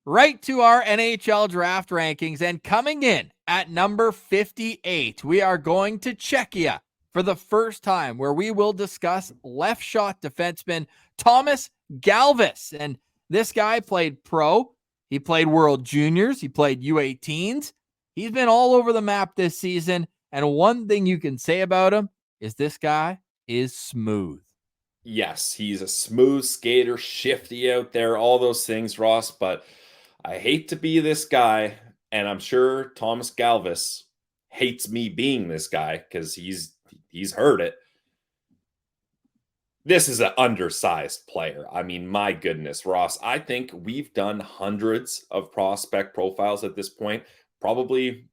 right to our NHL draft rankings. And coming in at number 58, we are going to Czechia for the first time, where we will discuss left shot defenseman Tomas Galvas. And this guy played pro. He played World Juniors. He played U18s. He's been all over the map this season. And one thing you can say about him is this guy is smooth. Yes, he's a smooth skater, shifty out there, all those things, Ross. But I hate to be this guy, and I'm sure Tomas Galvas hates me being this guy because he's heard it. This is an undersized player. I mean, my goodness, Ross. I think we've done hundreds of prospect profiles at this point. Probably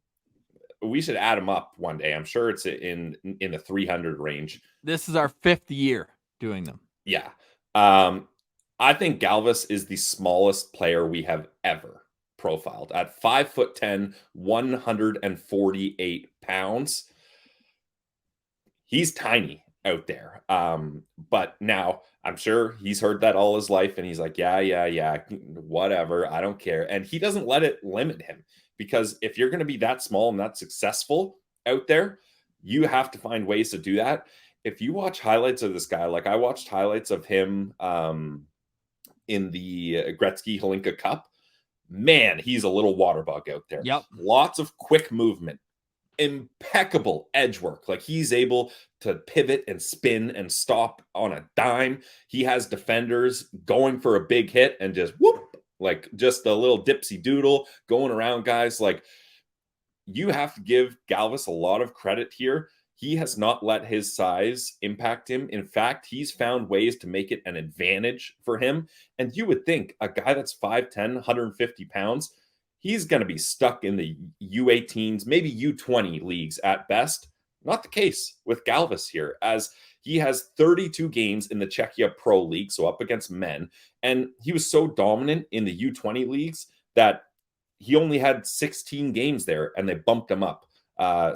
we should add them up one day. I'm sure it's in the 300 range. This is our 5th year doing them. Yeah. I think Galvas is the smallest player we have ever profiled at 5'10", 148 pounds. He's tiny out there. But now I'm sure he's heard that all his life, and he's like, yeah, whatever. I don't care. And he doesn't let it limit him, because if you're going to be that small and that successful out there, you have to find ways to do that. If you watch highlights of this guy, like I watched highlights of him in the Gretzky Holinka Cup, man, he's a little water bug out there. Yep. Lots of quick movement, impeccable edge work. Like, he's able to pivot and spin and stop on a dime. He has defenders going for a big hit and just whoop, like just a little dipsy doodle going around guys. Like, you have to give Galvas a lot of credit here. He has not let his size impact him. In fact, he's found ways to make it an advantage for him. And you would think a guy that's 5'10", 150 pounds, he's going to be stuck in the U18s, maybe U20 leagues at best. Not the case with Galvas here, as he has 32 games in the Czechia Pro League, so up against men. And he was so dominant in the U20 leagues that he only had 16 games there, and they bumped him up.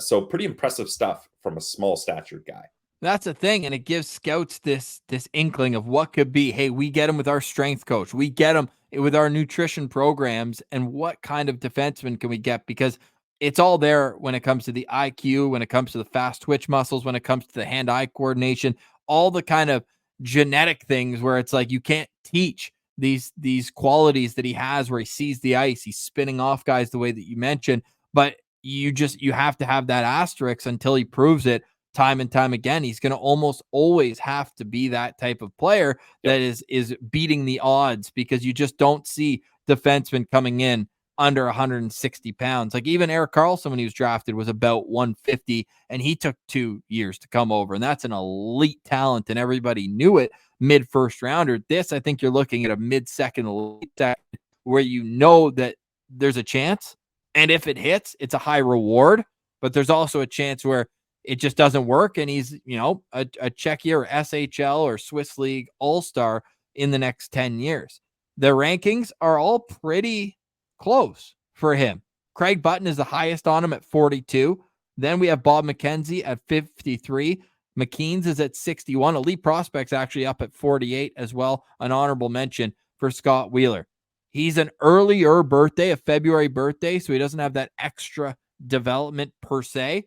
So pretty impressive stuff from a small statured guy. That's a thing, and it gives scouts this inkling of what could be. Hey, we get him with our strength coach. We get him with our nutrition programs, and what kind of defenseman can we get? Because it's all there when it comes to the IQ, when it comes to the fast twitch muscles, when it comes to the hand-eye coordination, all the kind of genetic things where it's like you can't teach these qualities that he has, where he sees the ice, he's spinning off guys the way that you mentioned, but you have to have that asterisk until he proves it time and time again. He's going to almost always have to be that type of player that is beating the odds, because you just don't see defensemen coming in under 160 pounds. Like even Erik Karlsson, when he was drafted, was about 150, and he took 2 years to come over, and that's an elite talent, and everybody knew it. Mid first rounder. This, I think you're looking at a mid second elite where you know that there's a chance, and if it hits, it's a high reward, but there's also a chance where it just doesn't work, and he's, a Czechia or SHL or Swiss League all-star in the next 10 years. The rankings are all pretty close for him. Craig Button is the highest on him at 42. Then we have Bob McKenzie at 53. McKean's is at 61. Elite Prospects actually up at 48 as well. An honorable mention for Scott Wheeler. He's an earlier birthday, a February birthday, so he doesn't have that extra development per se.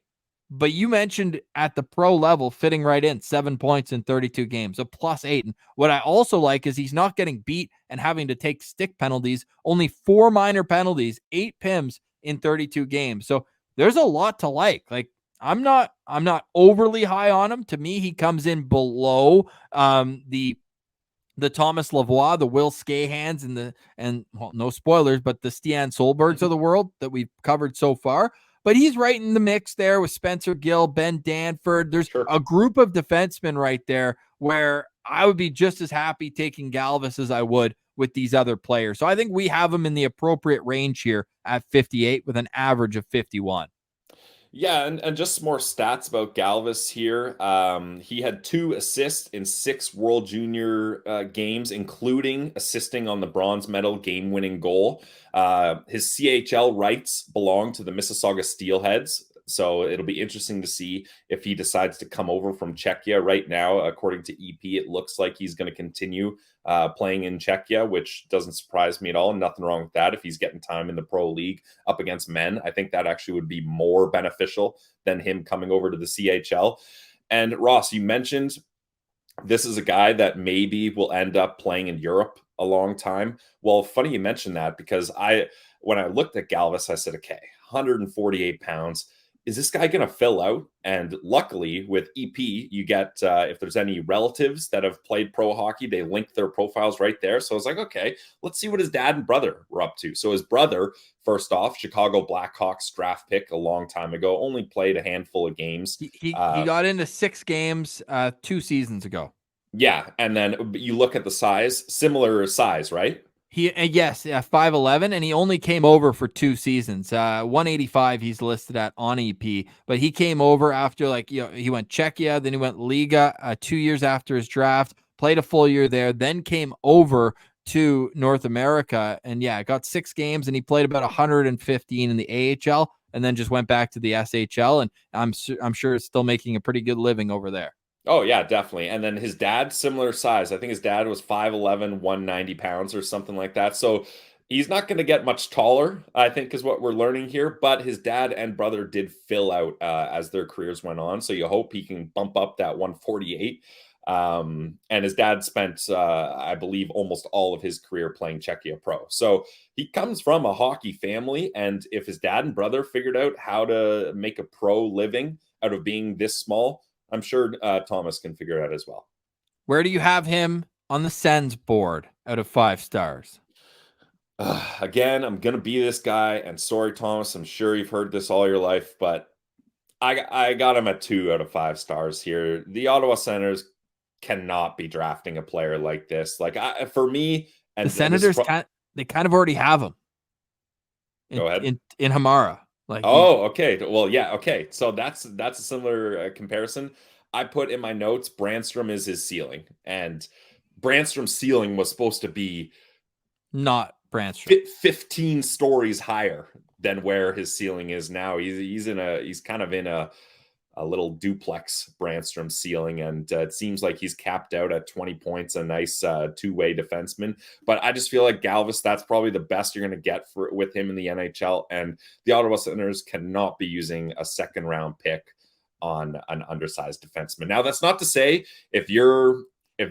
But you mentioned at the pro level, fitting right in, 7 points in 32 games, a +8. And what I also like is he's not getting beat and having to take stick penalties, only 4 minor penalties, 8 PIMs in 32 games. So there's a lot to like. Like, I'm not overly high on him. To me, he comes in below the Thomas Lavoie, the Will Skahans, and no spoilers, but the Stian Solbergs of the world that we've covered so far. But he's right in the mix there with Spencer Gill, Ben Danford. There's a group of defensemen right there where I would be just as happy taking Galvas as I would with these other players. So I think we have him in the appropriate range here at 58 with an average of 51. Yeah, and just some more stats about Galvas here. He had 2 assists in 6 World Junior games, including assisting on the bronze medal game-winning goal. His CHL rights belong to the Mississauga Steelheads. So it'll be interesting to see if he decides to come over from Czechia. Right now, according to EP, it looks like he's going to continue playing in Czechia, which doesn't surprise me at all. Nothing wrong with that. If he's getting time in the pro league up against men, I think that actually would be more beneficial than him coming over to the CHL. And Ross, you mentioned this is a guy that maybe will end up playing in Europe a long time. Well, funny you mentioned that, because when I looked at Galvas, I said, okay, 148 pounds. Is this guy going to fill out? And luckily with EP, you get, if there's any relatives that have played pro hockey, they link their profiles right there. So I was like, okay, let's see what his dad and brother were up to. So his brother, first off, Chicago Blackhawks draft pick a long time ago, only played a handful of games. He got into 6 games 2 seasons ago. Yeah. And then you look at the size, similar size, right? Yes, 5'11", and he only came over for 2 seasons. 185 he's listed at on EP, but he came over after, he went Czechia, then he went Liga 2 years after his draft, played a full year there, then came over to North America, and got 6 games, and he played about 115 in the AHL, and then just went back to the SHL, and I'm sure it's still making a pretty good living over there. Oh, yeah, definitely. And then his dad, similar size. I think his dad was 5'11", 190 pounds or something like that. So he's not going to get much taller, I think, is what we're learning here. But his dad and brother did fill out as their careers went on. So you hope he can bump up that 148. And his dad spent, I believe, almost all of his career playing Czechia Pro. So he comes from a hockey family. And if his dad and brother figured out how to make a pro living out of being this small, I'm sure Tomas can figure it out as well. Where do you have him on the Sens board out of 5 stars? Again, I'm going to be this guy. And sorry, Tomas, I'm sure you've heard this all your life, but I got him at 2 out of 5 stars here. The Ottawa Senators cannot be drafting a player like this. For me, and the Senators, they kind of already have him. Go ahead. In Hamara. Okay. Well, yeah. Okay. So that's a similar comparison. I put in my notes, Brandstrom is his ceiling, and Brandstrom's ceiling was supposed to be not Brandstrom 15 stories higher than where his ceiling is now. He's kind of in a little duplex Brandstrom ceiling, and it seems like he's capped out at 20 points, a nice two-way defenseman. But I just feel like Galvas, that's probably the best you're going to get with him in the NHL, and the Ottawa Senators cannot be using a second-round pick on an undersized defenseman. Now, that's not to say if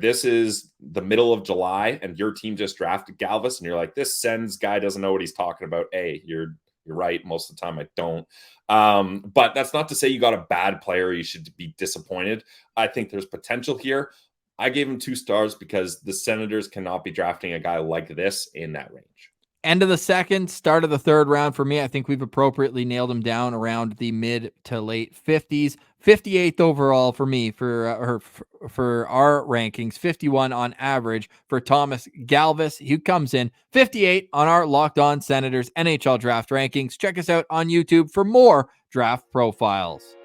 this is the middle of July and your team just drafted Galvas and you're like, this Sens guy doesn't know what he's talking about. You're right. Most of the time I don't. But that's not to say you got a bad player. You should be disappointed. I think there's potential here. I gave him 2 stars because the Senators cannot be drafting a guy like this in that range. End of the second, start of the third round for me. I think we've appropriately nailed him down around the mid to late 50s. 58th overall for me for our rankings, 51 on average for Tomas Galvas. He comes in 58 on our Locked On Senators NHL draft rankings. Check us out on YouTube for more draft profiles.